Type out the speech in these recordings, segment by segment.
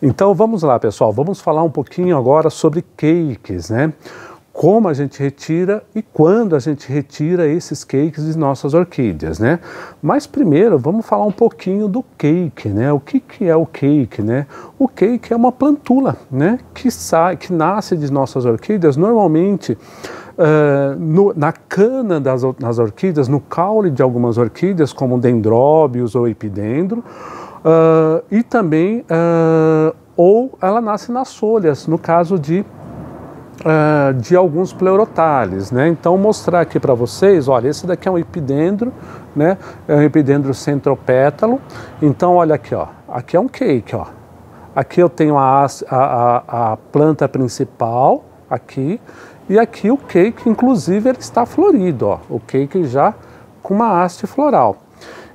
Então vamos lá, pessoal, vamos falar um pouquinho agora sobre cakes, né? Como a gente retira e quando a gente retira esses cakes de nossas orquídeas, né? Mas primeiro vamos falar um pouquinho do cake, né? O que é o cake, né? O cake é uma plantula, né? Que nasce de nossas orquídeas, normalmente na cana das orquídeas, no caule de algumas orquídeas, como dendróbios ou epidendro, e também, ou ela nasce nas folhas, no caso de alguns pleurotales, né? Então mostrar aqui para vocês, olha, esse daqui é um epidendro, né? É um epidendro centropétalo. Então olha aqui, ó, aqui é um cake, ó. Aqui eu tenho a planta principal, aqui, e aqui o cake, inclusive, ele está florido, ó. O cake já com uma haste floral.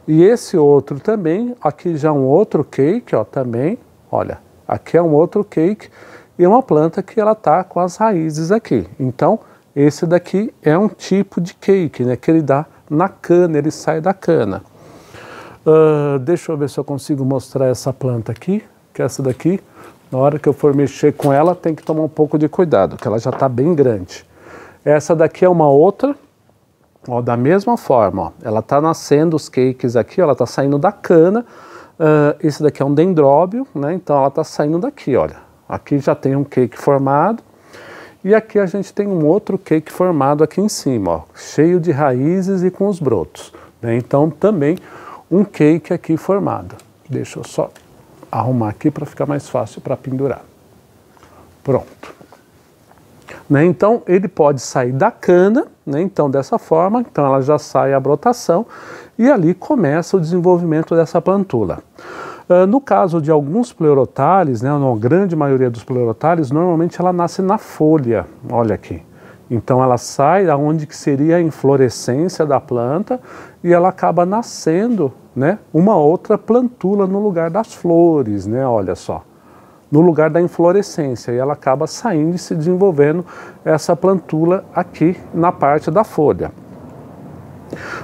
E esse outro também, aqui já um outro cake, ó, também, olha, aqui é um outro cake. E é uma planta que ela está com as raízes aqui. Então, esse daqui é um tipo de cake, né? Que ele dá na cana, ele sai da cana. Deixa eu ver se eu consigo mostrar essa planta aqui, que essa daqui, na hora que eu for mexer com ela, tem que tomar um pouco de cuidado, porque ela já está bem grande. Essa daqui é uma outra, ó, da mesma forma, ó, ela está nascendo os cakes aqui, ó, ela está saindo da cana. Esse daqui é um dendróbio, né? Então ela está saindo daqui, olha. Aqui já tem um cake formado e aqui a gente tem um outro cake formado aqui em cima, ó, cheio de raízes e com os brotos, né? Então também um cake aqui formado. Deixa eu só arrumar aqui para ficar mais fácil para pendurar. Pronto. Né? Então ele pode sair da cana, né? Então dessa forma, então ela já sai a brotação e ali começa o desenvolvimento dessa plantula. No caso de alguns pleurotales, né, na grande maioria dos pleurotales, normalmente ela nasce na folha, olha aqui. Então ela sai da onde que seria a inflorescência da planta e ela acaba nascendo, né, uma outra plantula no lugar das flores, né, olha só. No lugar da inflorescência, e ela acaba saindo e se desenvolvendo essa plantula aqui na parte da folha.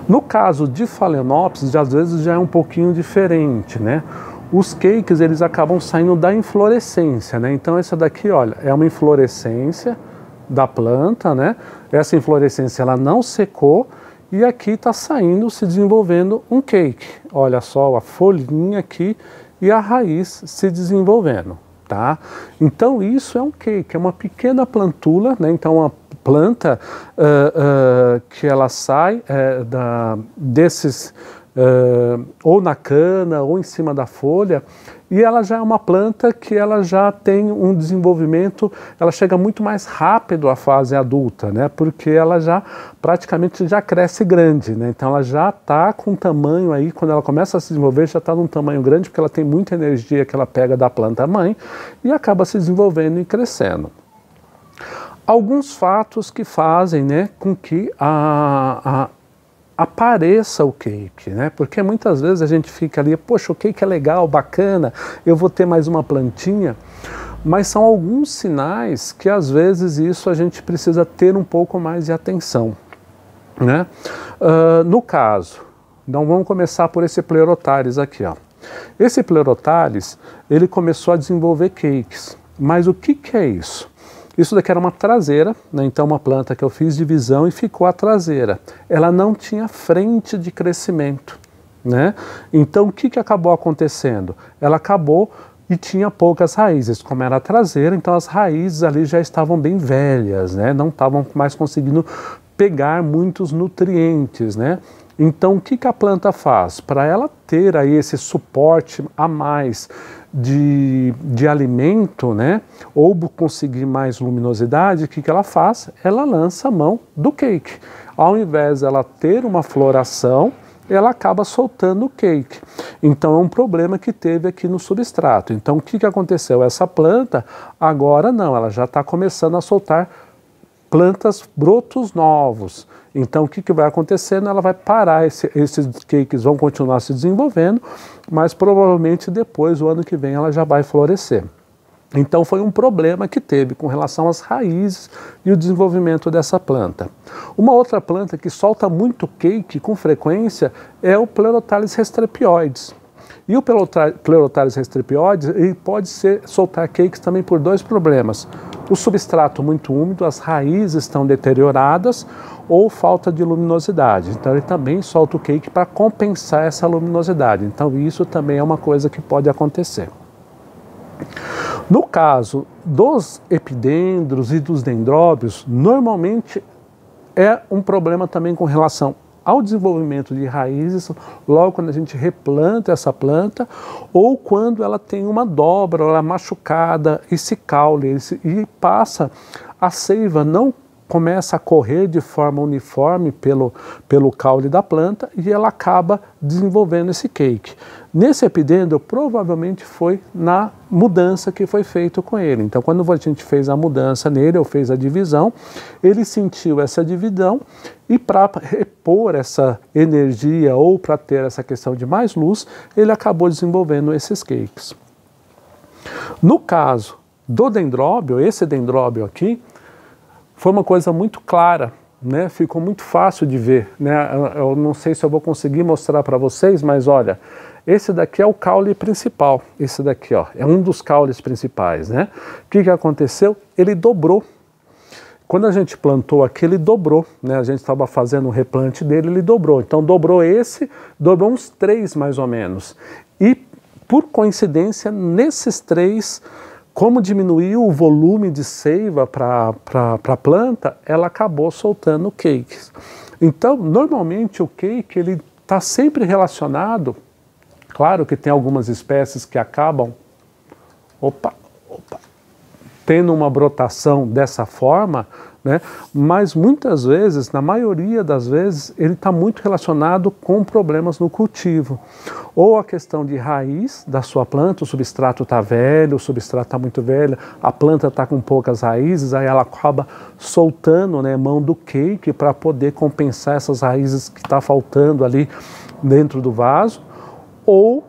No caso de Phalaenopsis, às vezes já é um pouquinho diferente, né? Os cakes, eles acabam saindo da inflorescência, né? Então essa daqui, olha, é uma inflorescência da planta, né? Essa inflorescência, ela não secou e aqui está saindo, se desenvolvendo um cake. Olha só a folhinha aqui e a raiz se desenvolvendo, tá? Então isso é um cake, é uma pequena plantula, né? Então uma planta que ela sai desses... ou na cana, ou em cima da folha, e ela já é uma planta que ela já tem um desenvolvimento, ela chega muito mais rápido à fase adulta, né? Porque ela já praticamente já cresce grande, né? Então ela já está com tamanho aí, quando ela começa a se desenvolver, já está num tamanho grande, porque ela tem muita energia que ela pega da planta mãe e acaba se desenvolvendo e crescendo. Alguns fatos que fazem, né, com que apareça o cake, né? Porque muitas vezes a gente fica ali, poxa, o cake é legal, bacana, eu vou ter mais uma plantinha, mas são alguns sinais que às vezes isso a gente precisa ter um pouco mais de atenção, né? No caso, então vamos começar por esse Pleurotalis aqui, ó. Esse Pleurotalis, ele começou a desenvolver cakes, mas o que é isso? Isso daqui era uma traseira, né? Então uma planta que eu fiz divisão e ficou a traseira. Ela não tinha frente de crescimento, né? Então o que acabou acontecendo? Ela acabou e tinha poucas raízes. Como era a traseira, então as raízes ali já estavam bem velhas, né? Não estavam mais conseguindo pegar muitos nutrientes, né? Então o que a planta faz? Para ela ter aí esse suporte a mais de alimento, né, ou conseguir mais luminosidade, o que ela faz? Ela lança a mão do cake. Ao invés de ela ter uma floração, ela acaba soltando o cake. Então é um problema que teve aqui no substrato. Então o que aconteceu? Essa planta agora não, ela já está começando a soltar brotos novos. Então o que vai acontecendo? Ela vai parar, esses cakes vão continuar se desenvolvendo, mas provavelmente depois, o ano que vem, ela já vai florescer. Então foi um problema que teve com relação às raízes e o desenvolvimento dessa planta. Uma outra planta que solta muito cake com frequência é o Pleurotalis restrepioides. E o Pleurothales restripioides, ele pode soltar cakes também por dois problemas. O substrato muito úmido, as raízes estão deterioradas ou falta de luminosidade. Então ele também solta o cake para compensar essa luminosidade. Então isso também é uma coisa que pode acontecer. No caso dos epidendros e dos dendróbios, normalmente é um problema também com relação ao desenvolvimento de raízes, logo quando a gente replanta essa planta, ou quando ela tem uma dobra, ela é machucada, esse caule, e passa, a seiva não começa a correr de forma uniforme pelo caule da planta e ela acaba desenvolvendo esse cake. Nesse epidendro, provavelmente foi na mudança que foi feito com ele. Então, quando a gente fez a mudança nele, ou fez a divisão, ele sentiu essa divisão e para repor essa energia ou para ter essa questão de mais luz, ele acabou desenvolvendo esses cakes. No caso do dendróbio, esse dendróbio aqui, foi uma coisa muito clara, né? Ficou muito fácil de ver, né? Eu não sei se eu vou conseguir mostrar para vocês, mas olha, esse daqui é o caule principal, esse daqui, ó, é um dos caules principais, né? O que aconteceu? Ele dobrou. Quando a gente plantou aqui, ele dobrou, né? A gente estava fazendo o replante dele, ele dobrou. Então dobrou esse, dobrou uns 3 mais ou menos. E por coincidência, nesses 3, como diminuiu o volume de seiva para a planta, ela acabou soltando cakes. Então, normalmente o cake ele está sempre relacionado, claro que tem algumas espécies que acabam, tendo uma brotação dessa forma, né? Mas muitas vezes, na maioria das vezes, ele está muito relacionado com problemas no cultivo. Ou a questão de raiz da sua planta, o substrato está velho, o substrato está muito velho, a planta está com poucas raízes, aí ela acaba soltando, né, mão do cake para poder compensar essas raízes que está faltando ali dentro do vaso. Ou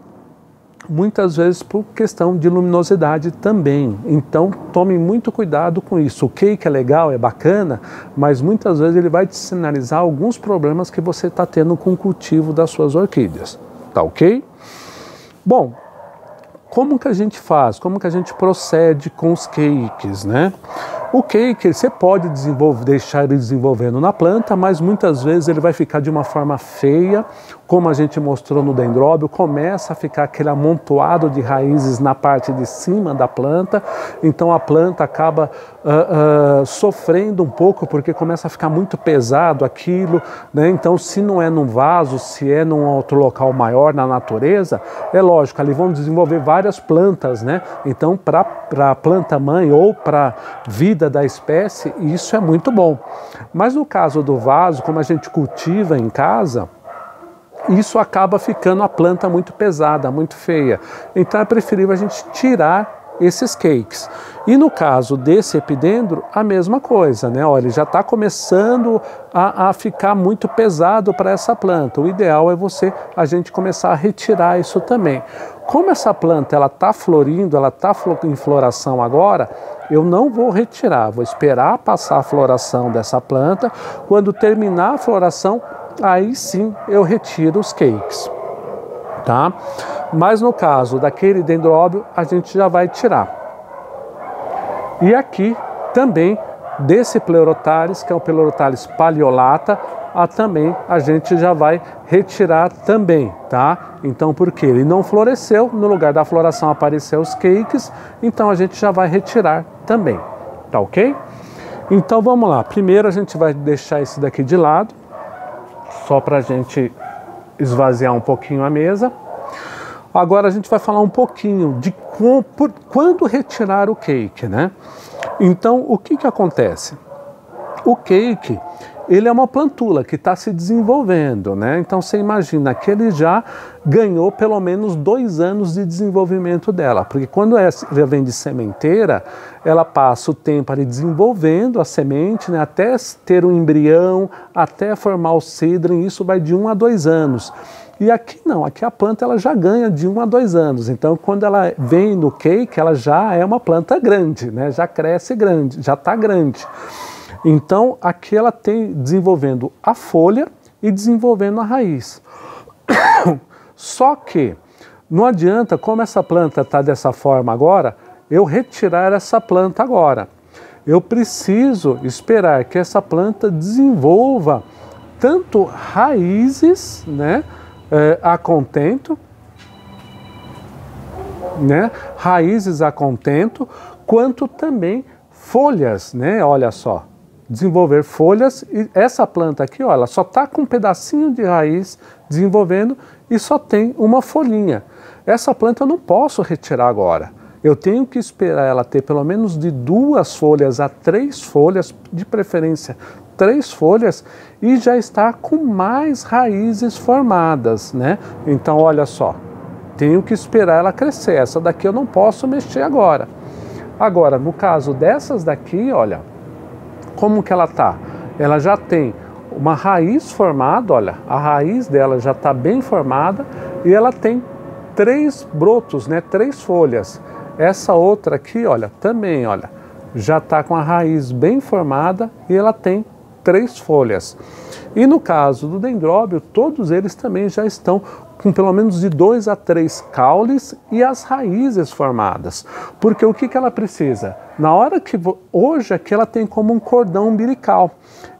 muitas vezes por questão de luminosidade também. Então tome muito cuidado com isso. O cake é legal, é bacana, mas muitas vezes ele vai te sinalizar alguns problemas que você está tendo com o cultivo das suas orquídeas. Tá ok? Bom, como que a gente faz? Como que a gente procede com os cakes, né? O cake você pode deixar ele desenvolvendo na planta, mas muitas vezes ele vai ficar de uma forma feia, como a gente mostrou no dendróbio, começa a ficar aquele amontoado de raízes na parte de cima da planta, então a planta acaba sofrendo um pouco porque começa a ficar muito pesado aquilo, né? Então se não é num vaso, se é num outro local maior na natureza, é lógico, ali vão desenvolver várias plantas, né? Então para a planta mãe ou para vida da espécie, isso é muito bom. Mas no caso do vaso, como a gente cultiva em casa, isso acaba ficando a planta muito pesada, muito feia. Então é preferível a gente tirar esses cakes. E no caso desse epidendro, a mesma coisa, né? Olha, ele já está começando a ficar muito pesado para essa planta. O ideal é a gente começar a retirar isso também. Como essa planta ela está florindo, ela está em floração agora, eu não vou retirar, vou esperar passar a floração dessa planta. Quando terminar a floração, aí sim eu retiro os cakes, tá? Mas no caso daquele dendróbio, a gente já vai tirar. E aqui também desse Pleurothales, que é o Pleurothales paleolata, também a gente já vai retirar também, tá? Então, porque ele não floresceu, no lugar da floração apareceu os cakes, então a gente já vai retirar também, tá ok? Então vamos lá, primeiro a gente vai deixar esse daqui de lado, só para a gente esvaziar um pouquinho a mesa. Agora a gente vai falar um pouquinho de quando retirar o cake, né? Então, o que acontece? O cake, ele é uma plantula que está se desenvolvendo, né? Então, você imagina que ele já ganhou pelo menos 2 anos de desenvolvimento dela, porque quando ela vem de sementeira, ela passa o tempo ali desenvolvendo a semente, né? Até ter um embrião, até formar o seedling, isso vai de 1 a 2 anos. E aqui não, aqui a planta ela já ganha de 1 a 2 anos. Então, quando ela vem no cake, ela já é uma planta grande, né? Já cresce grande, já está grande. Então, aqui ela tem desenvolvendo a folha e desenvolvendo a raiz. Só que Não adianta, como essa planta está dessa forma agora, eu retirar essa planta agora. Eu preciso esperar que essa planta desenvolva tanto raízes, né, a contento, né, raízes a contento, quanto também folhas, né, olha só, desenvolver folhas. E essa planta aqui, ó, ela só está com um pedacinho de raiz desenvolvendo e só tem uma folhinha. Essa planta eu não posso retirar agora. Eu tenho que esperar ela ter pelo menos de 2 folhas a 3 folhas, de preferência 3 folhas, e já está com mais raízes formadas, né? Então, olha só, tenho que esperar ela crescer. Essa daqui eu não posso mexer agora. Agora, no caso dessas daqui, olha, como que ela tá? Ela já tem uma raiz formada, olha, a raiz dela já está bem formada e ela tem 3 brotos, né? 3 folhas. Essa outra aqui, olha, também, olha, já está com a raiz bem formada e ela tem 3 folhas. E no caso do dendróbio, todos eles também já estão com pelo menos de 2 a 3 caules e as raízes formadas. Porque o que ela precisa? Na hora que hoje aqui ela tem como um cordão umbilical.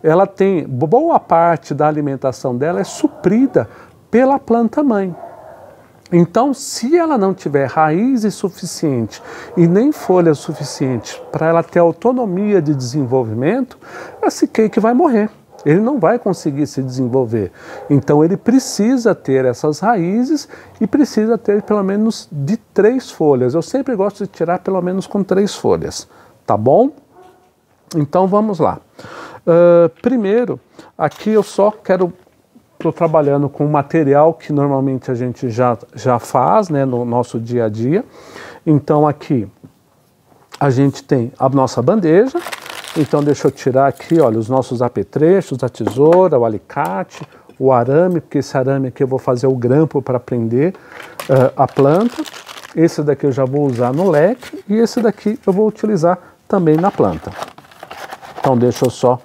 Ela tem, boa parte da alimentação dela é suprida pela planta mãe. Então, se ela não tiver raízes suficientes e nem folhas suficientes para ela ter autonomia de desenvolvimento, esse cake vai morrer. Ele não vai conseguir se desenvolver. Então, ele precisa ter essas raízes e precisa ter pelo menos de 3 folhas. Eu sempre gosto de tirar pelo menos com 3 folhas, tá bom? Então, vamos lá. Primeiro, aqui eu só quero... Estou trabalhando com material que normalmente a gente já faz, né, no nosso dia a dia. Então aqui a gente tem a nossa bandeja. Então deixa eu tirar aqui, olha, os nossos apetrechos, a tesoura, o alicate, o arame, porque esse arame aqui eu vou fazer o grampo para prender a planta. Esse daqui eu já vou usar no leque e esse daqui eu vou utilizar também na planta. Então deixa eu só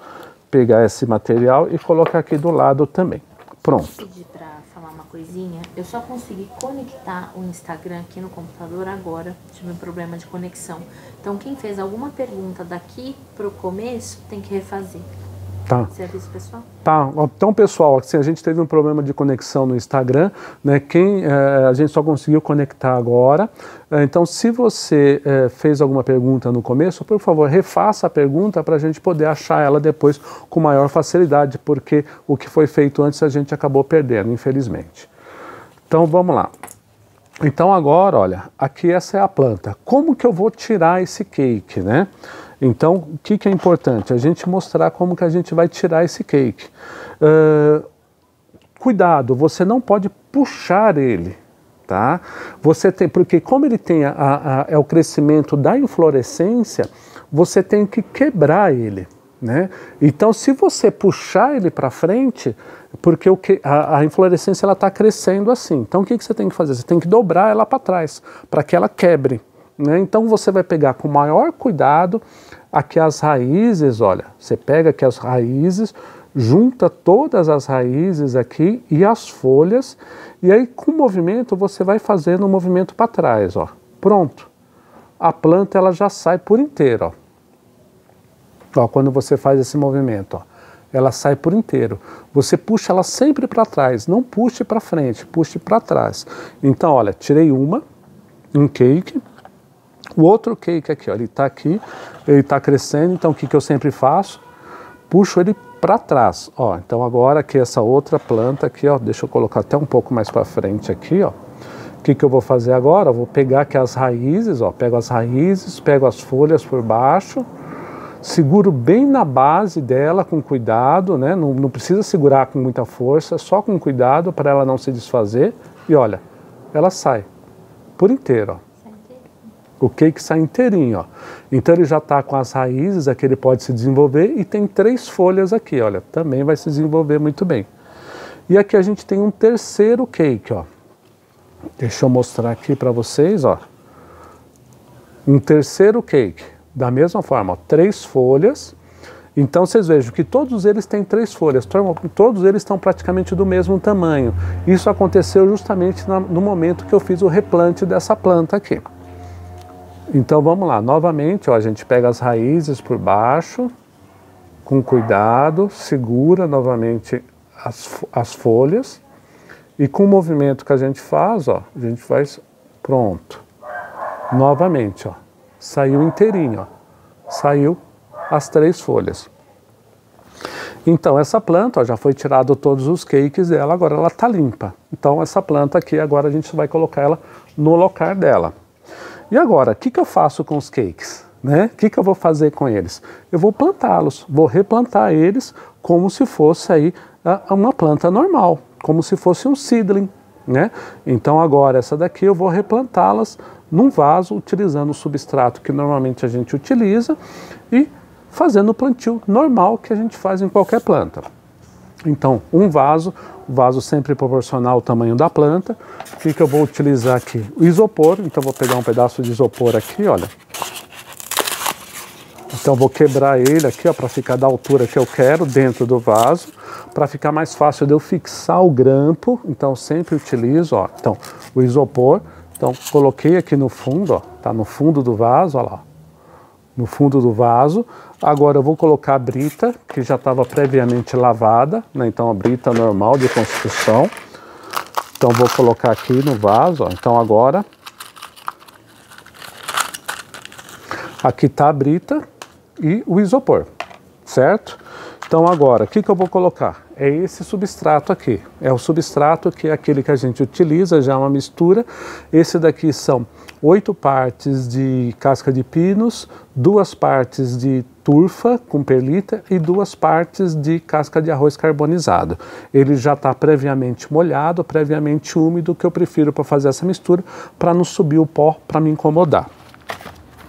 pegar esse material e colocar aqui do lado também. Pronto. Vou pedir para falar uma coisinha. Eu só consegui conectar o Instagram aqui no computador agora. Tive um problema de conexão. Então, quem fez alguma pergunta daqui pro começo, tem que refazer. Tá. Você avisa o pessoal? Tá. Então, pessoal, assim, a gente teve um problema de conexão no Instagram, né? A gente só conseguiu conectar agora. Então, se você fez alguma pergunta no começo, por favor, refaça a pergunta para a gente poder achar ela depois com maior facilidade, porque o que foi feito antes a gente acabou perdendo, infelizmente. Então, vamos lá. Então, agora, olha, aqui essa é a planta. Como que eu vou tirar esse cake, né? Então, o que é importante? A gente mostrar como que a gente vai tirar esse cake. Cuidado, você não pode puxar ele, tá? Você tem, porque como ele tem é o crescimento da inflorescência, você tem que quebrar ele, né? Então, se você puxar ele para frente, porque a inflorescência ela está crescendo assim. Então, o que você tem que fazer? Você tem que dobrar ela para trás, para que ela quebre. Né? Então você vai pegar com maior cuidado aqui as raízes, olha, você pega aqui as raízes, junta todas as raízes aqui e as folhas, e aí com o movimento você vai fazendo um movimento para trás, ó. Pronto. A planta ela já sai por inteiro, ó. Ó, quando você faz esse movimento, ó, ela sai por inteiro. Você puxa ela sempre para trás, não puxe para frente, puxe para trás. Então, olha, tirei um cake. O outro cake aqui, ó, ele está crescendo, então o que eu sempre faço? Puxo ele para trás, ó. Então agora aqui essa outra planta aqui, ó, deixa eu colocar até um pouco mais para frente aqui, ó. O que eu vou fazer agora? Eu vou pegar aqui as raízes, ó, pego as raízes, pego as folhas por baixo, seguro bem na base dela com cuidado, né? Não precisa segurar com muita força, só com cuidado para ela não se desfazer. E olha, ela sai por inteiro, ó. O cake sai inteirinho, ó. Então ele já está com as raízes, aqui ele pode se desenvolver e tem 3 folhas aqui, olha, também vai se desenvolver muito bem. E aqui a gente tem um terceiro cake, ó. Deixa eu mostrar aqui para vocês, ó. Um terceiro cake, da mesma forma, ó, 3 folhas. Então vocês vejam que todos eles têm 3 folhas, todos eles estão praticamente do mesmo tamanho. Isso aconteceu justamente no momento que eu fiz o replante dessa planta aqui. Então vamos lá, novamente, ó, a gente pega as raízes por baixo, com cuidado, segura novamente as folhas e com o movimento que a gente faz, ó, a gente faz, pronto. Novamente, ó, saiu inteirinho, ó, saiu as 3 folhas. Então essa planta, ó, já foi tirado todos os cakes dela, agora ela está limpa. Então essa planta aqui, agora a gente vai colocar ela no local dela. E agora, o que eu faço com os cakes? Né? O que eu vou fazer com eles? Eu vou plantá-los, vou replantar eles como se fosse aí uma planta normal, como se fosse um seedling, né? Então agora essa daqui eu vou replantá-las num vaso, utilizando o substrato que normalmente a gente utiliza e fazendo o plantio normal que a gente faz em qualquer planta. Então, um vaso, o vaso sempre proporcional ao tamanho da planta. O que eu vou utilizar aqui? O isopor, então vou pegar um pedaço de isopor aqui, olha. Então vou quebrar ele aqui, ó, para ficar da altura que eu quero dentro do vaso, para ficar mais fácil de eu fixar o grampo. Então sempre utilizo, ó, então o isopor. Então coloquei aqui no fundo, ó, tá no fundo do vaso, ó lá, no fundo do vaso. Agora eu vou colocar a brita, que já estava previamente lavada, né? Então a brita normal de construção. Então vou colocar aqui no vaso, ó. Então agora aqui está a brita e o isopor, certo? Então agora, o que eu vou colocar? É esse substrato aqui. É o substrato que é aquele que a gente utiliza, já uma mistura. Esse daqui são 8 partes de casca de pinos, 2 partes de turfa com perlita e 2 partes de casca de arroz carbonizado. Ele já está previamente molhado, previamente úmido, que eu prefiro para fazer essa mistura, para não subir o pó, para me incomodar.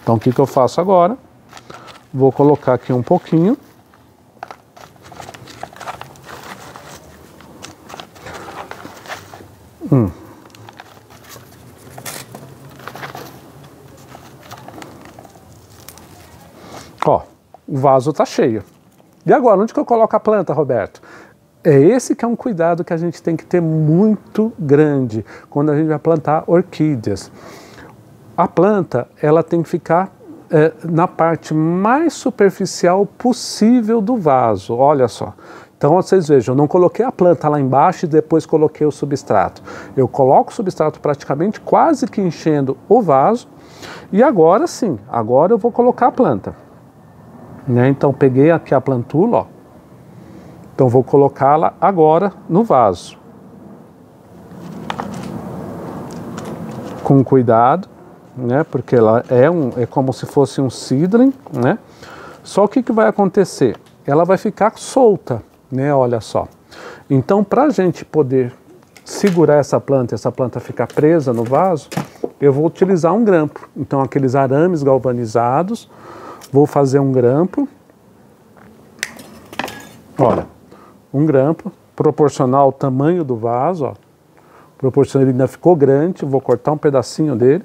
Então o que eu faço agora? Vou colocar aqui um pouquinho. Ó, o vaso está cheio. E agora, onde que eu coloco a planta, Roberto? É esse que é um cuidado que a gente tem que ter muito grande quando a gente vai plantar orquídeas. A planta, ela tem que ficar na parte mais superficial possível do vaso, olha só. Então vocês vejam, eu não coloquei a planta lá embaixo e depois coloquei o substrato. Eu coloco o substrato praticamente quase que enchendo o vaso e agora sim, agora eu vou colocar a planta. Né? Então peguei aqui a plantula, ó. Então vou colocá-la agora no vaso. Com cuidado, né? Porque ela é como se fosse um seedling, né? Só o que vai acontecer? Ela vai ficar solta, né? Olha só. Então, para a gente poder segurar essa planta ficar presa no vaso, eu vou utilizar um grampo. Então, aqueles arames galvanizados, vou fazer um grampo. Olha, um grampo proporcional ao tamanho do vaso, ó. Proporcional, ele ainda ficou grande, vou cortar um pedacinho dele.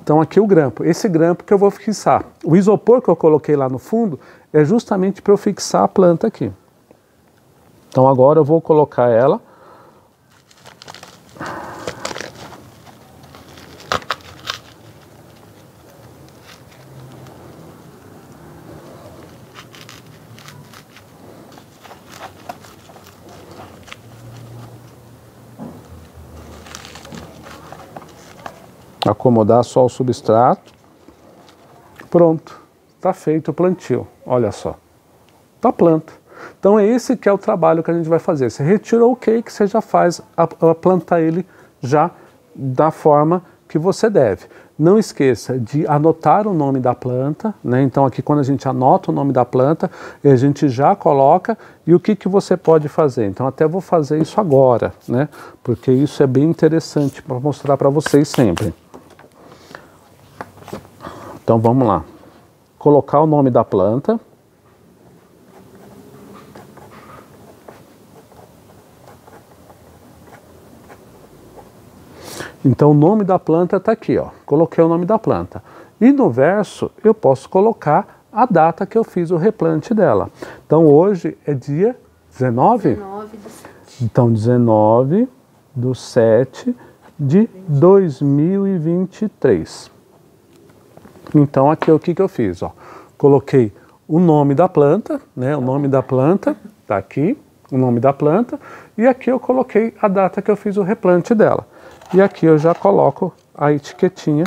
Então aqui o grampo, esse grampo que eu vou fixar. O isopor que eu coloquei lá no fundo é justamente para eu fixar a planta aqui. Então agora eu vou colocar ela. Acomodar só o substrato. Pronto, está feito o plantio. Olha só, tá planta. Então é esse que é o trabalho que a gente vai fazer. Você retirou o cake, você já faz a plantar ele já da forma que você deve. Não esqueça de anotar o nome da planta, né? Então aqui quando a gente anota o nome da planta, a gente já coloca e o que você pode fazer. Então até vou fazer isso agora, né? Porque isso é bem interessante para mostrar para vocês sempre. Então vamos lá. Colocar o nome da planta. Então o nome da planta está aqui, ó. Coloquei o nome da planta. E no verso eu posso colocar a data que eu fiz o replante dela. Então hoje é dia 19? 19/7. Então 19/7 de 2023. Então aqui o que eu fiz? Ó, coloquei o nome da planta, né? O nome da planta está aqui, o nome da planta, e aqui eu coloquei a data que eu fiz o replante dela. E aqui eu já coloco a etiquetinha,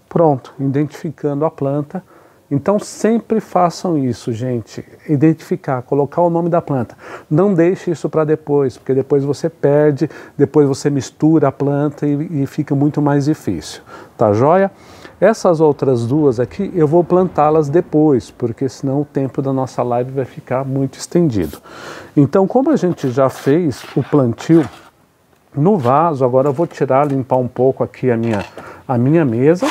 pronto, identificando a planta. Então sempre façam isso, gente, identificar, colocar o nome da planta. Não deixe isso para depois, porque depois você perde, depois você mistura a planta e fica muito mais difícil, tá joia? Essas outras duas aqui eu vou plantá-las depois, porque senão o tempo da nossa live vai ficar muito estendido. Então, como a gente já fez o plantio no vaso, agora eu vou tirar, limpar um pouco aqui a minha mesa,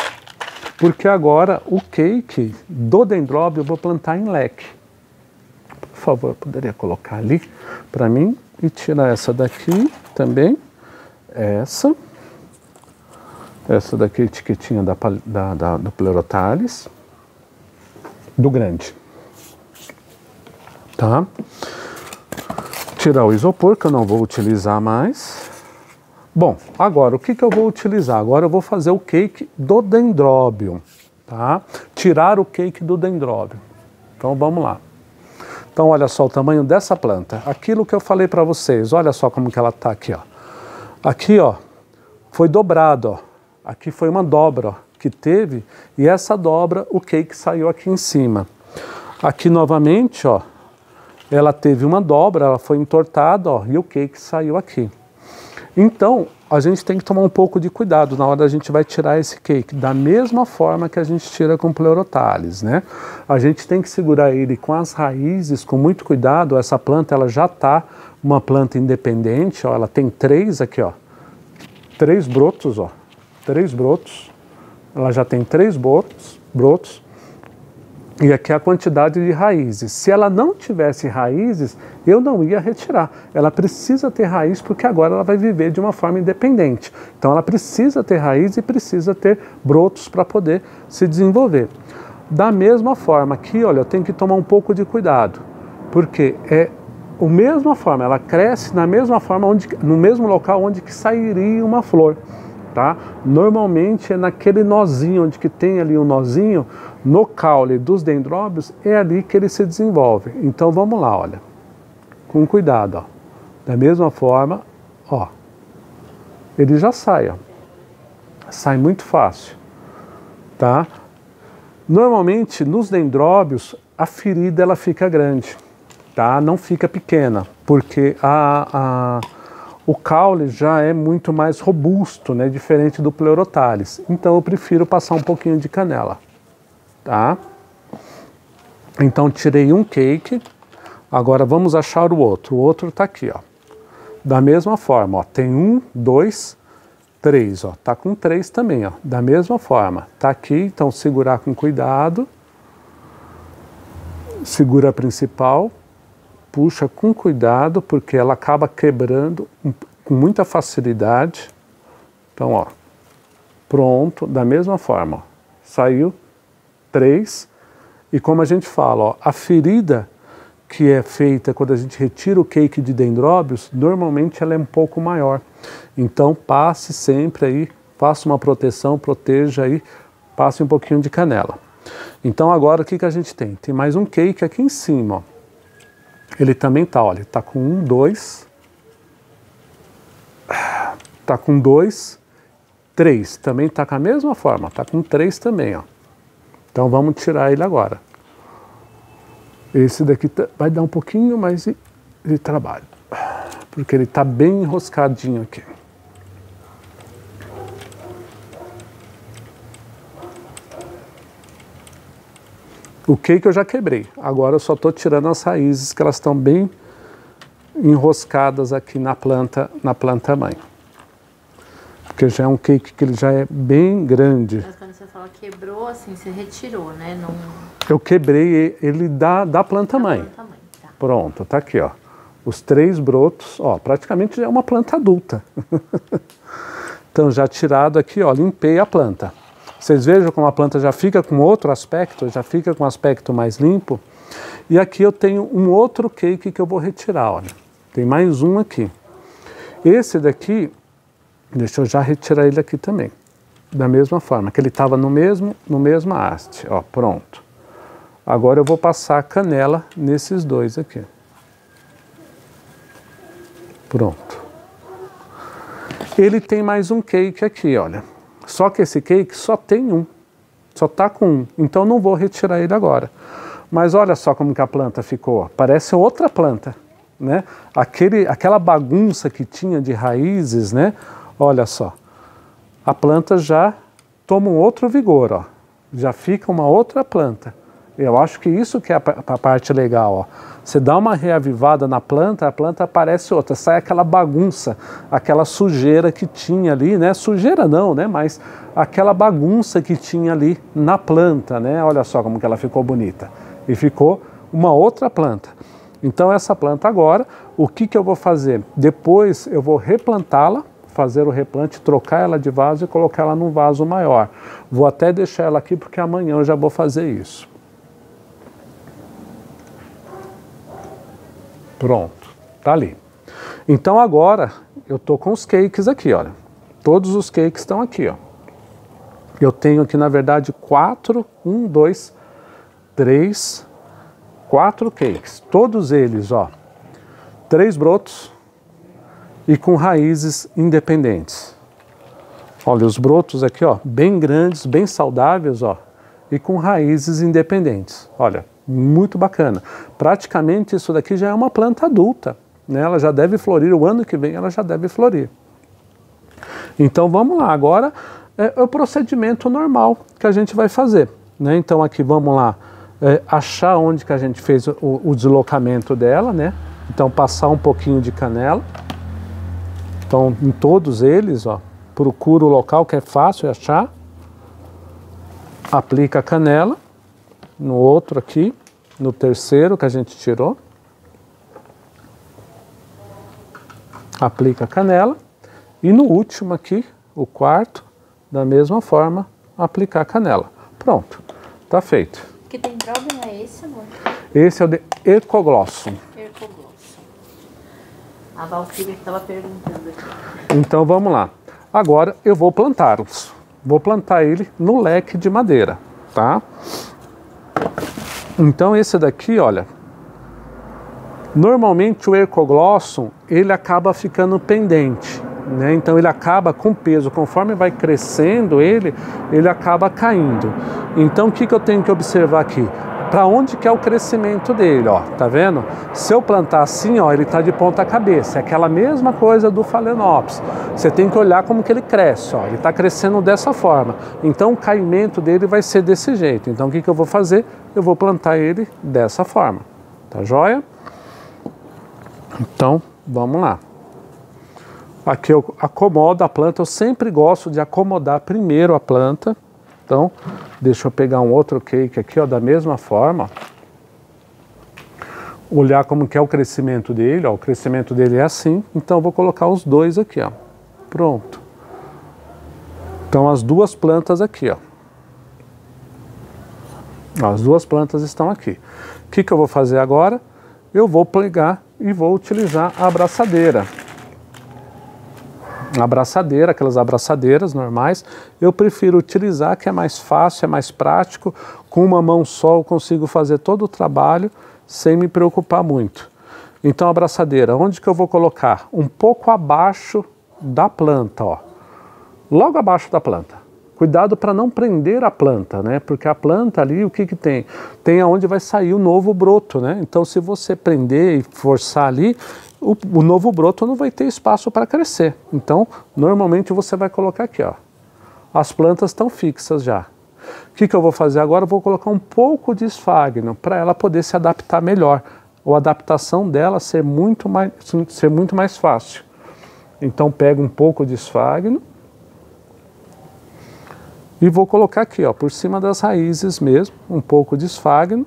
porque agora o cake do dendróbio eu vou plantar em leque. Por favor, poderia colocar ali para mim e tirar essa daqui também, essa daqui é a etiquetinha do Pleurothales, do grande, tá? Tirar o isopor, que eu não vou utilizar mais. Bom, agora o que eu vou utilizar? Agora eu vou fazer o cake do dendróbio, tá? Tirar o cake do dendróbio. Então vamos lá. Então olha só o tamanho dessa planta. Aquilo que eu falei para vocês, olha só como que ela tá aqui, ó. Aqui, ó, foi dobrado, ó. Aqui foi uma dobra, ó, que teve, e essa dobra, o cake saiu aqui em cima. Aqui novamente, ó, ela teve uma dobra, ela foi entortada, ó, e o cake saiu aqui. Então, a gente tem que tomar um pouco de cuidado na hora da gente vai tirar esse cake, da mesma forma que a gente tira com Pleurothales, né? A gente tem que segurar ele com as raízes, com muito cuidado. Essa planta, ela já tá uma planta independente, ó, ela tem 3 aqui, ó, 3 brotos, ó, 3 brotos, ela já tem 3 brotos, e aqui é a quantidade de raízes. Se ela não tivesse raízes, eu não ia retirar. Ela precisa ter raiz porque agora ela vai viver de uma forma independente. Então ela precisa ter raiz e precisa ter brotos para poder se desenvolver. Da mesma forma aqui, olha, eu tenho que tomar um pouco de cuidado, porque é a mesma forma, ela cresce na mesma forma, no mesmo local onde que sairia uma flor. Tá? Normalmente é naquele nozinho, onde que tem ali um nozinho, no caule dos dendróbios, é ali que ele se desenvolve. Então vamos lá, olha, com cuidado, ó. Da mesma forma, ó, ele já sai, ó. Sai muito fácil, tá? Normalmente nos dendróbios a ferida ela fica grande, tá? Não fica pequena, porque o caule já é muito mais robusto, né, diferente do Pleurothales. Então eu prefiro passar um pouquinho de canela, tá? Então tirei um cake, agora vamos achar o outro. O outro tá aqui, ó. Da mesma forma, ó, tem 1, 2, 3, ó. Tá com 3 também, ó. Da mesma forma, tá aqui, então segurar com cuidado. Segura a principal. Puxa com cuidado, porque ela acaba quebrando com muita facilidade. Então, ó, pronto, da mesma forma, ó, saiu 3. E como a gente fala, ó, a ferida que é feita quando a gente retira o cake de dendróbios, normalmente ela é um pouco maior. Então, passe sempre aí, faça uma proteção, proteja aí, passe um pouquinho de canela. Então, agora o que a gente tem? Tem mais um cake aqui em cima, ó. Ele também tá, olha, tá com 1, 2, tá com 2, 3, também tá com a mesma forma, tá com 3 também, ó. Então vamos tirar ele agora. Esse daqui vai dar um pouquinho mais de trabalho, porque ele tá bem enroscadinho aqui. O cake eu já quebrei, agora eu só estou tirando as raízes, que elas estão bem enroscadas aqui na planta mãe. Porque já é um cake que ele já é bem grande. Mas quando você fala quebrou, assim, você retirou, né? Não... Eu quebrei ele da planta mãe. Tá. Pronto, tá aqui, ó. Os 3 brotos, ó, praticamente já é uma planta adulta. Então já tirado aqui, ó, limpei a planta. Vocês vejam como a planta já fica com outro aspecto, já fica com um aspecto mais limpo. E aqui eu tenho um outro cake que eu vou retirar, olha. Tem mais um aqui. Esse daqui, deixa eu já retirar ele aqui também. Da mesma forma, que ele estava no mesmo haste, ó, pronto. Agora eu vou passar a canela nesses dois aqui. Pronto. Ele tem mais um cake aqui, olha. Só que esse cake só tem um. Só tá com um. Então não vou retirar ele agora. Mas olha só como que a planta ficou. Parece outra planta, né? Aquela bagunça que tinha de raízes, né? Olha só. A planta já toma um outro vigor, ó. Já fica uma outra planta. Eu acho que isso que é a parte legal, ó. Você dá uma reavivada na planta, a planta aparece outra, sai aquela bagunça, aquela sujeira que tinha ali, né? Sujeira não, né? Mas aquela bagunça que tinha ali na planta, né? Olha só como que ela ficou bonita. E ficou uma outra planta. Então essa planta agora, o que eu vou fazer? Depois eu vou replantá-la, fazer o replante, trocar ela de vaso e colocar ela num vaso maior. Vou até deixar ela aqui porque amanhã eu já vou fazer isso. Pronto, tá ali. Então agora eu tô com os cakes aqui, olha. Todos os cakes estão aqui, ó. Eu tenho aqui na verdade 4 cakes. Todos eles, ó. 3 brotos e com raízes independentes. Olha os brotos aqui, ó, bem grandes, bem saudáveis, ó, e com raízes independentes. Olha. Muito bacana. Praticamente isso daqui já é uma planta adulta, né? Ela já deve florir, o ano que vem ela já deve florir. Então vamos lá, agora é o procedimento normal que a gente vai fazer, né? Então aqui vamos lá, achar onde que a gente fez o deslocamento dela, né? Então passar um pouquinho de canela. Então em todos eles, ó, procura o local que é fácil de achar. Aplica a canela. No outro aqui, no terceiro que a gente tirou. Aplica a canela. E no último aqui, o quarto, da mesma forma, aplicar a canela. Pronto, tá feito. Que tem problema é esse, amor? Esse é o de Ercoglossum. Ercoglossum. A Valquíria que estava perguntando aqui. Então vamos lá. Agora eu vou plantá-los. Vou plantar ele no leque de madeira, tá? Então esse daqui, olha, normalmente o Ercoglossum, ele acaba ficando pendente, né? Então ele acaba com peso, conforme vai crescendo ele acaba caindo. Então o que eu tenho que observar aqui? Para onde que é o crescimento dele, ó, tá vendo? Se eu plantar assim, ó, ele tá de ponta cabeça, é aquela mesma coisa do Phalaenopsis. Você tem que olhar como que ele cresce, ó, ele tá crescendo dessa forma. Então o caimento dele vai ser desse jeito. Então o que eu vou fazer? Eu vou plantar ele dessa forma, tá joia? Então, vamos lá. Aqui eu acomodo a planta, eu sempre gosto de acomodar primeiro a planta. Então, deixa eu pegar um outro cake aqui, ó, da mesma forma. Olhar como que é o crescimento dele, ó, o crescimento dele é assim. Então, eu vou colocar os dois aqui, ó. Pronto. Então, as duas plantas aqui, ó. As duas plantas estão aqui. O que eu vou fazer agora? Eu vou pegar e vou utilizar a abraçadeira. Abraçadeira, aquelas abraçadeiras normais, eu prefiro utilizar, que é mais fácil, é mais prático. Com uma mão só eu consigo fazer todo o trabalho sem me preocupar muito. Então a abraçadeira, onde que eu vou colocar? Um pouco abaixo da planta, ó. Logo abaixo da planta. Cuidado para não prender a planta, né? Porque a planta ali, o que tem? Tem aonde vai sair o novo broto, né? Então se você prender e forçar ali, o novo broto não vai ter espaço para crescer. Então, normalmente você vai colocar aqui, ó. As plantas estão fixas já. O que eu vou fazer agora? Eu vou colocar um pouco de esfagno para ela poder se adaptar melhor. Ou a adaptação dela ser muito mais fácil. Então, pego um pouco de esfagno e vou colocar aqui, ó, por cima das raízes mesmo, um pouco de esfagno.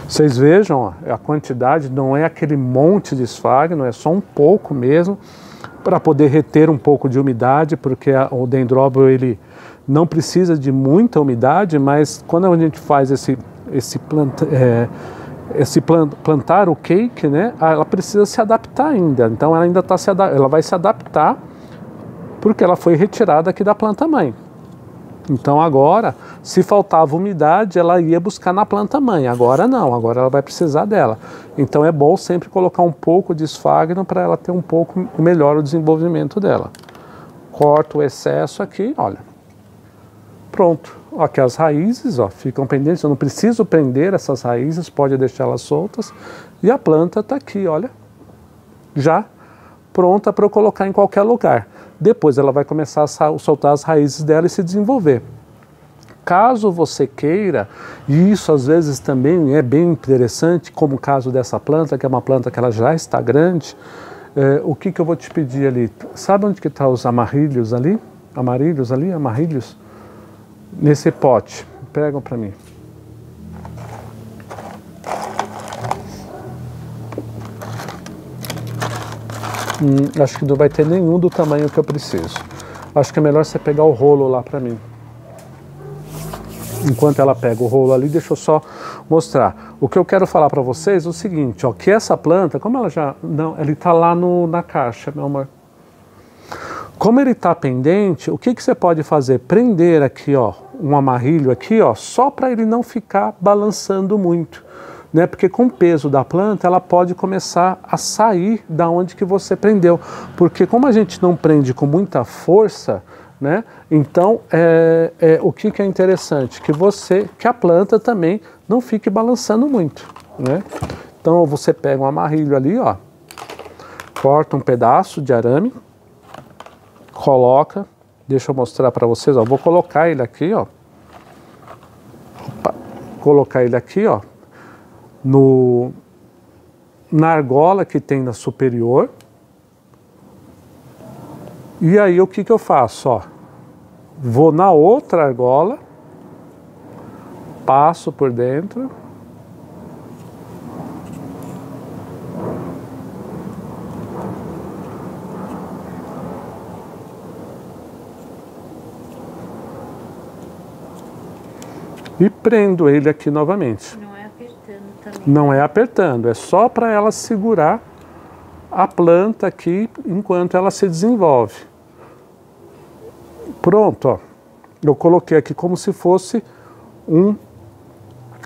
Vocês vejam, ó, a quantidade não é aquele monte de esfagno, é só um pouco mesmo, para poder reter um pouco de umidade, porque o dendróbio ele não precisa de muita umidade, mas quando a gente faz plantar o cake, né, ela precisa se adaptar ainda. Então ela ainda ela vai se adaptar porque ela foi retirada aqui da planta mãe. Então agora, se faltava umidade, ela ia buscar na planta mãe. Agora não, agora ela vai precisar dela. Então é bom sempre colocar um pouco de esfagno para ela ter um pouco melhor o desenvolvimento dela. Corto o excesso aqui, olha. Pronto. Aqui as raízes, ó, ficam pendentes. Eu não preciso prender essas raízes, pode deixar elas soltas. E a planta está aqui, olha. Já pronta para eu colocar em qualquer lugar. Depois ela vai começar a soltar as raízes dela e se desenvolver. Caso você queira, e isso às vezes também é bem interessante, como o caso dessa planta, que é uma planta que ela já está grande, o que eu vou te pedir ali? Sabe onde que estão os amarrilhos ali? Amarrilhos? Nesse pote. Pegam para mim. Acho que não vai ter nenhum do tamanho que eu preciso. Acho que é melhor você pegar o rolo lá para mim. Enquanto ela pega o rolo ali, deixa eu só mostrar. O que eu quero falar para vocês é o seguinte, ó, que essa planta, como ela já... Não, ele está lá na caixa, meu amor. Como ele está pendente, o que você pode fazer? Prender aqui, ó, um amarrilho aqui, ó, só para ele não ficar balançando muito. Né? Porque com o peso da planta, ela pode começar a sair da onde que você prendeu. Porque como a gente não prende com muita força, né? Então o que é interessante? Que a planta também não fique balançando muito. Né? Então você pega um amarrilho ali, ó, corta um pedaço de arame, coloca, deixa eu mostrar para vocês, ó, vou colocar ele aqui, ó. Opa, colocar ele aqui, ó. Na argola que tem na superior. E aí o que eu faço? Ó, vou na outra argola, passo por dentro. E prendo ele aqui novamente. Não é apertando, é só para ela segurar a planta aqui enquanto ela se desenvolve. Pronto, ó. Eu coloquei aqui como se fosse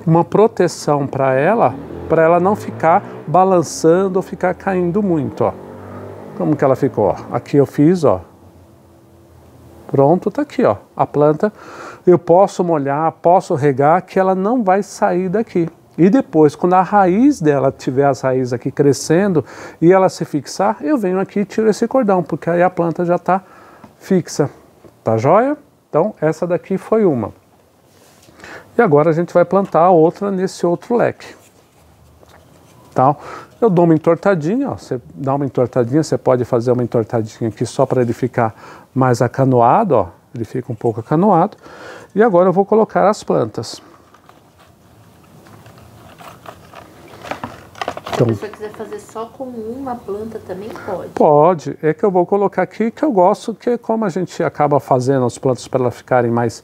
uma proteção para ela não ficar balançando ou ficar caindo muito, ó. Como que ela ficou? Ó. Aqui eu fiz, ó. Pronto, tá aqui, ó. A planta, eu posso molhar, posso regar, que ela não vai sair daqui. E depois, quando a raiz dela tiver as raízes aqui crescendo e ela se fixar, eu venho aqui e tiro esse cordão, porque aí a planta já está fixa. Tá joia? Então, essa daqui foi uma. E agora a gente vai plantar a outra nesse outro leque. Então, eu dou uma entortadinha, ó. Você dá uma entortadinha, você pode fazer uma entortadinha aqui só para ele ficar mais acanoado, ó. Ele fica um pouco acanoado. E agora eu vou colocar as plantas. Se a pessoa quiser fazer só com uma planta também pode? Pode. É que eu vou colocar aqui que eu gosto, que como a gente acaba fazendo as plantas para elas ficarem mais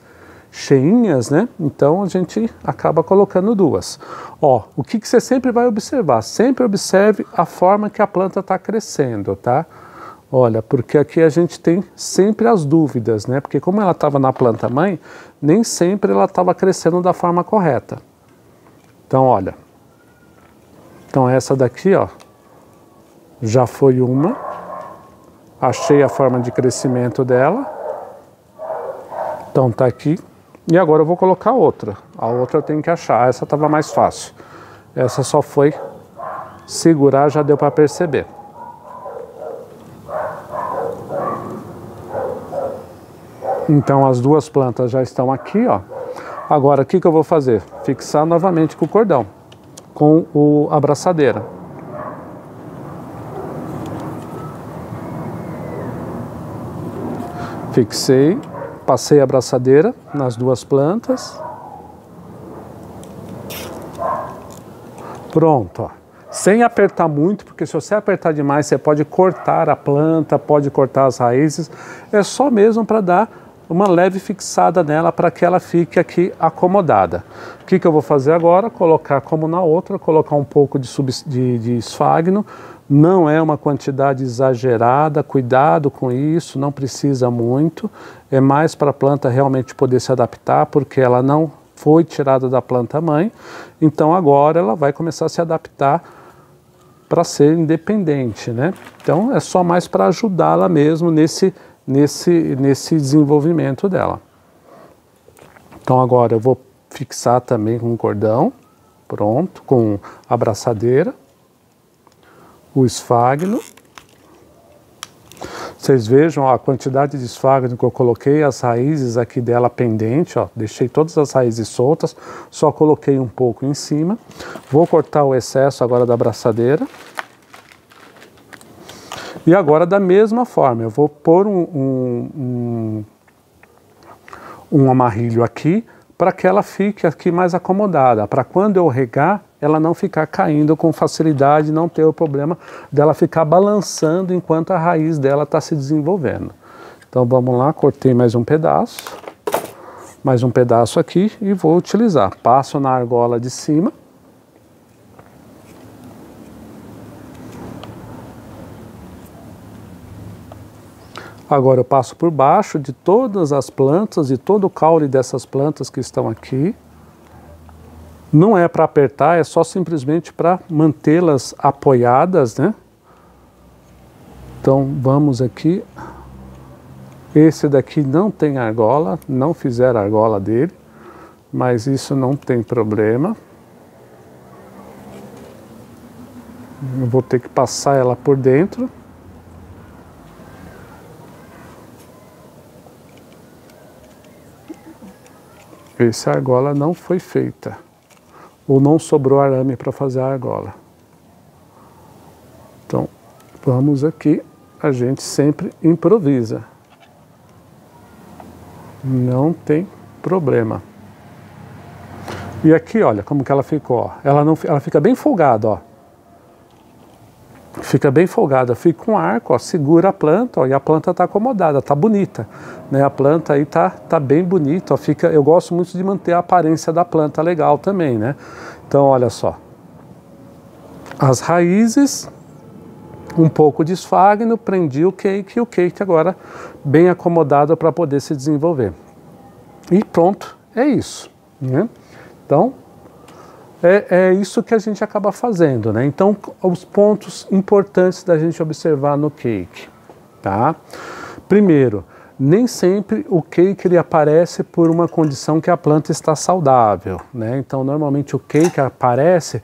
cheinhas, né? Então a gente acaba colocando duas. Ó, o que você sempre vai observar? Sempre observe a forma que a planta está crescendo, tá? Olha, porque aqui a gente tem sempre as dúvidas, né? Porque como ela estava na planta mãe, nem sempre ela estava crescendo da forma correta. Então, olha. Então essa daqui, ó, já foi uma. Achei a forma de crescimento dela. Então tá aqui. E agora eu vou colocar outra. A outra eu tenho que achar. Essa estava mais fácil. Essa só foi segurar, já deu para perceber. Então as duas plantas já estão aqui, ó. Agora o que eu vou fazer? Fixar novamente com o cordão, com a abraçadeira. Fixei, passei a abraçadeira nas duas plantas. Pronto, ó. sem apertar muito, porque se você apertar demais, você pode cortar a planta, pode cortar as raízes. É só mesmo para dar uma leve fixada nela para que ela fique aqui acomodada. O que eu vou fazer agora? Colocar como na outra, colocar um pouco de esfagno. Não é uma quantidade exagerada, cuidado com isso, não precisa muito. É mais para a planta realmente poder se adaptar, porque ela não foi tirada da planta mãe. Então agora ela vai começar a se adaptar para ser independente, né? Então é só mais para ajudá-la mesmo nesse desenvolvimento dela. Então agora eu vou fixar também com um cordão, pronto, com a abraçadeira, o esfagno. Vocês vejam a quantidade de esfagno que eu coloquei, as raízes aqui dela pendente, ó, deixei todas as raízes soltas, só coloquei um pouco em cima. Vou cortar o excesso agora da abraçadeira. E agora da mesma forma, eu vou pôr um amarrilho aqui para que ela fique aqui mais acomodada, para quando eu regar, ela não ficar caindo com facilidade, não ter o problema dela ficar balançando enquanto a raiz dela está se desenvolvendo. Então vamos lá, cortei mais um pedaço aqui e vou utilizar. Passo na argola de cima. Agora eu passo por baixo de todas as plantas e todo o caule dessas plantas que estão aqui. Não é para apertar, é só simplesmente para mantê-las apoiadas, né? Então vamos aqui. Esse daqui não tem argola, não fizeram argola dele, mas isso não tem problema. Eu vou ter que passar ela por dentro. Essa argola não foi feita, ou não sobrou arame para fazer a argola. Então, vamos aqui, a gente sempre improvisa. Não tem problema. E aqui, olha, como que ela ficou, ó. Ela fica bem folgada, ó. Fica bem folgada, fica com arco, ó, segura a planta, ó, e a planta está acomodada, está bonita, né? A planta aí tá bem bonita, ó, fica, eu gosto muito de manter a aparência da planta legal também, né? Então, olha só, as raízes, um pouco de esfagno, prendi o cake agora bem acomodado para poder se desenvolver. E pronto, é isso, né? Então, é isso que a gente acaba fazendo, né? Então, os pontos importantes da gente observar no cake, tá? Primeiro, nem sempre o cake ele aparece por uma condição que a planta está saudável, né? Então, normalmente o cake aparece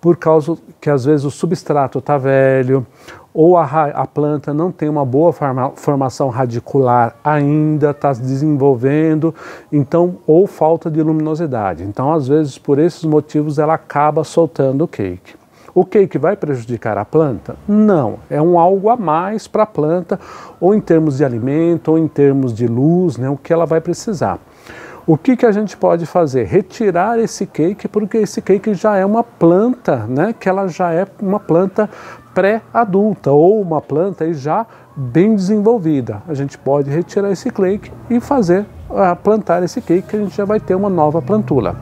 por causa que às vezes o substrato está velho, ou a planta não tem uma boa formação radicular ainda, está se desenvolvendo, então, ou falta de luminosidade. Então, às vezes, por esses motivos, ela acaba soltando o cake. O cake vai prejudicar a planta? Não, é algo a mais para a planta, ou em termos de alimento, ou em termos de luz, né, o que ela vai precisar. O que a gente pode fazer? Retirar esse cake, porque esse cake já é uma planta, né, que ela já é uma planta pré-adulta, ou uma planta aí já bem desenvolvida. A gente pode retirar esse cake e plantar esse cake, que a gente já vai ter uma nova plantula.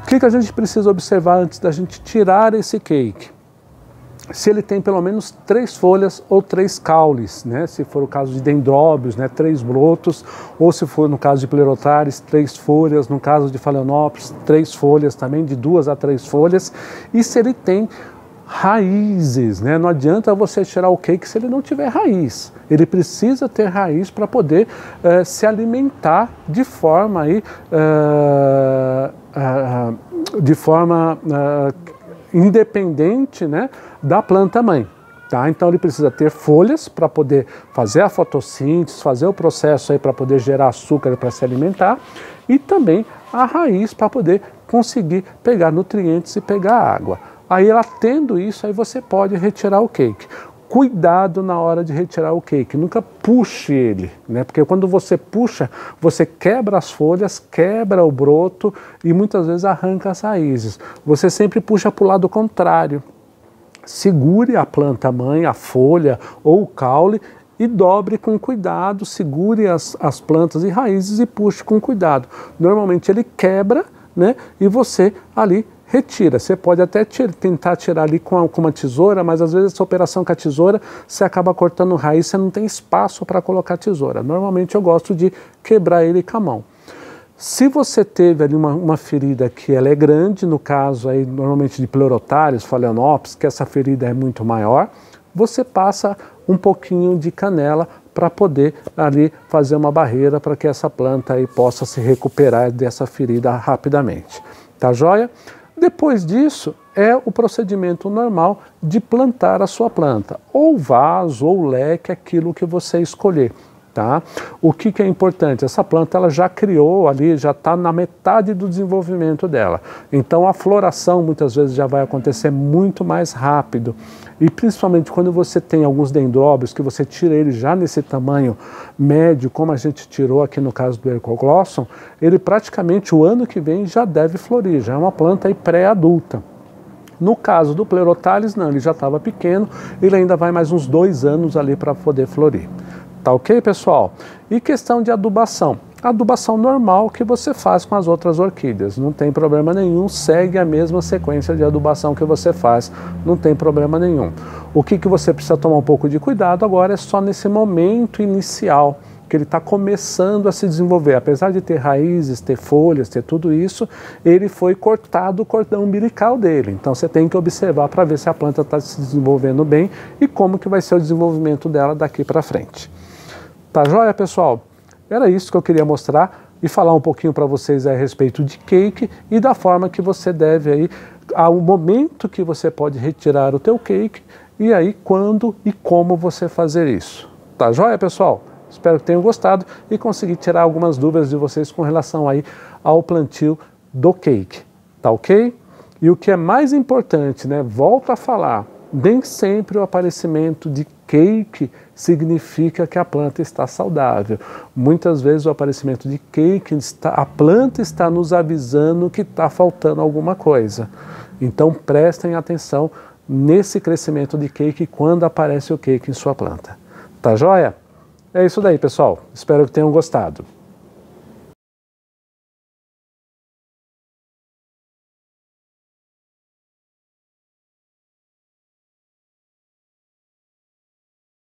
O que a gente precisa observar antes da gente tirar esse cake? Se ele tem pelo menos 3 folhas ou 3 caules, né? Se for o caso de dendróbios, né? 3 brotos, ou se for no caso de Pleurotares, 3 folhas, no caso de Phalaenopsis, 3 folhas também, de 2 a 3 folhas, e se ele tem raízes, né? Não adianta você tirar o cake se ele não tiver raiz. Ele precisa ter raiz para poder se alimentar de forma independente, né, da planta mãe. Tá? Então ele precisa ter folhas para poder fazer a fotossíntese, fazer o processo aí para poder gerar açúcar para se alimentar, e também a raiz para poder conseguir pegar nutrientes e pegar água. Aí ela tendo isso, aí você pode retirar o cake. Cuidado na hora de retirar o cake, nunca puxe ele, né? Porque quando você puxa, você quebra as folhas, quebra o broto e muitas vezes arranca as raízes. Você sempre puxa para o lado contrário, segure a planta mãe, a folha ou o caule e dobre com cuidado, segure as plantas e raízes e puxe com cuidado. Normalmente ele quebra, né, e você ali retira. Você pode até tentar tirar ali com uma tesoura, mas às vezes essa operação com a tesoura, você acaba cortando raiz, você não tem espaço para colocar a tesoura. Normalmente eu gosto de quebrar ele com a mão. Se você teve ali uma ferida que ela é grande, no caso aí normalmente de Pleurotários, Phalaenopsis, que essa ferida é muito maior, você passa um pouquinho de canela para poder ali fazer uma barreira para que essa planta aí possa se recuperar dessa ferida rapidamente. Tá joia? Depois disso é o procedimento normal de plantar a sua planta, ou vaso, ou leque, aquilo que você escolher. Tá? O que é importante? Essa planta ela já criou ali, já está na metade do desenvolvimento dela. Então a floração muitas vezes já vai acontecer muito mais rápido. E principalmente quando você tem alguns dendróbios, que você tira ele já nesse tamanho médio, como a gente tirou aqui no caso do Ericoglossum, ele praticamente o ano que vem já deve florir, já é uma planta pré-adulta. No caso do Pleurothales, não, ele já estava pequeno, ele ainda vai mais uns 2 anos ali para poder florir. Tá ok, pessoal? E questão de adubação. Adubação normal que você faz com as outras orquídeas, não tem problema nenhum, segue a mesma sequência de adubação que você faz, não tem problema nenhum. O que você precisa tomar um pouco de cuidado agora é só nesse momento inicial, que ele está começando a se desenvolver. Apesar de ter raízes, ter folhas, ter tudo isso, ele foi cortado o cordão umbilical dele. Então você tem que observar para ver se a planta está se desenvolvendo bem e como que vai ser o desenvolvimento dela daqui para frente. Tá joia, pessoal? Era isso que eu queria mostrar e falar um pouquinho para vocês a respeito de cake e da forma que você deve aí, ao momento que você pode retirar o teu cake e aí quando e como você fazer isso. Tá joia, pessoal? Espero que tenham gostado e consegui tirar algumas dúvidas de vocês com relação aí ao plantio do cake. Tá ok? E o que é mais importante, né? Volto a falar, nem sempre o aparecimento de cake significa que a planta está saudável. Muitas vezes o aparecimento de cake, a planta está nos avisando que está faltando alguma coisa. Então prestem atenção nesse crescimento de cake quando aparece o cake em sua planta. Tá joia? É isso daí, pessoal. Espero que tenham gostado.